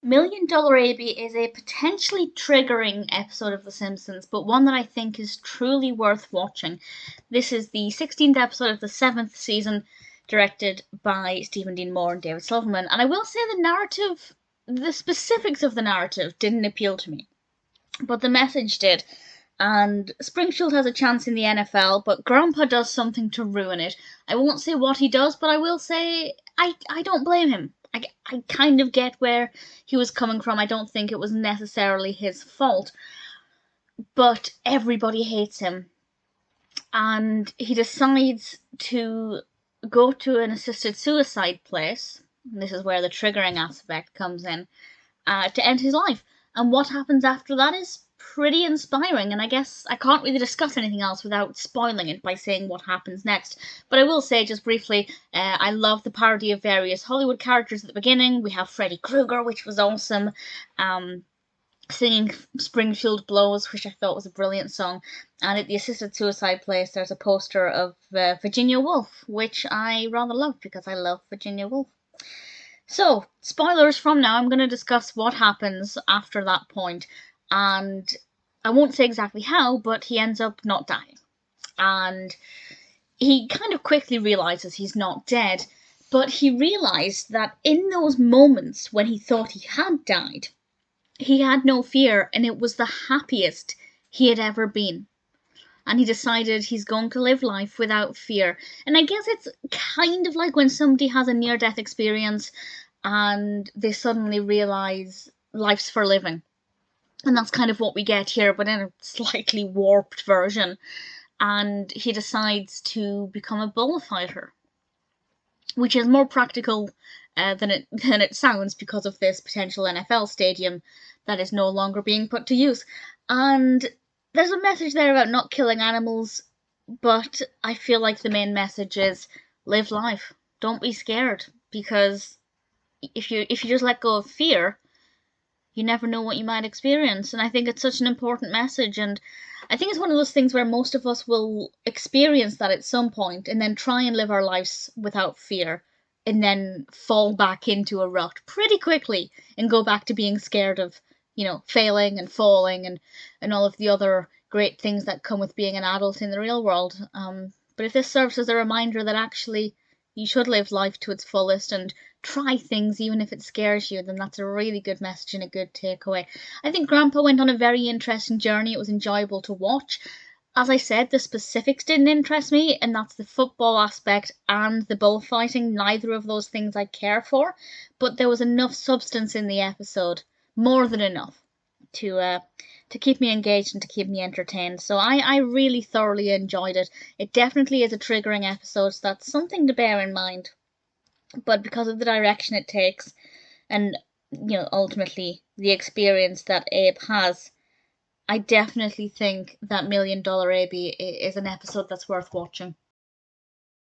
Million Dollar Abie is a potentially triggering episode of The Simpsons, but one that I think is truly worth watching. This is the 16th episode of the 7th season, directed by Stephen Dean Moore and David Silverman. And I will say the specifics of the narrative didn't appeal to me, but the message did. And Springfield has a chance in the NFL, but Grandpa does something to ruin it. I won't say what he does, but I will say I don't blame him. I kind of get where he was coming from. I don't think it was necessarily his fault, but everybody hates him. And he decides to go to an assisted suicide place. This is where the triggering aspect comes in, to end his life. And what happens after that is pretty inspiring, and I guess I can't really discuss anything else without spoiling it by saying what happens next. But I will say just briefly, I love the parody of various Hollywood characters at the beginning. We have Freddy Krueger, which was awesome, singing Springfield Blows, which I thought was a brilliant song. And at the assisted suicide place, there's a poster of Virginia Woolf, which I rather love because I love Virginia Woolf. So, spoilers from now. I'm going to discuss what happens after that point. And I won't say exactly how, but he ends up not dying. And he kind of quickly realizes he's not dead, but he realized that in those moments when he thought he had died, he had no fear, and it was the happiest he had ever been. And he decided he's going to live life without fear. And I guess it's kind of like when somebody has a near-death experience and they suddenly realize life's for living. And that's kind of what we get here, but in a slightly warped version. And he decides to become a bullfighter, which is more practical than it sounds because of this potential NFL stadium that is no longer being put to use. And there's a message there about not killing animals, but I feel like the main message is live life. Don't be scared, because if you just let go of fear, you never know what you might experience. And I think it's such an important message, and I think it's one of those things where most of us will experience that at some point and then try and live our lives without fear and then fall back into a rut pretty quickly and go back to being scared of, failing and falling and all of the other great things that come with being an adult in the real world. But if this serves as a reminder that actually you should live life to its fullest and try things even if it scares you, then that's a really good message and a good takeaway. I think Grandpa went on a very interesting journey. It was enjoyable to watch. As I said, the specifics didn't interest me, and that's the football aspect and the bullfighting. Neither of those things I care for, but there was enough substance in the episode, more than enough, to keep me engaged and to keep me entertained. So I really thoroughly enjoyed it. It definitely is a triggering episode, so that's something to bear in mind. But because of the direction it takes, and ultimately the experience that Abe has, I definitely think that Million Dollar Abie is an episode that's worth watching.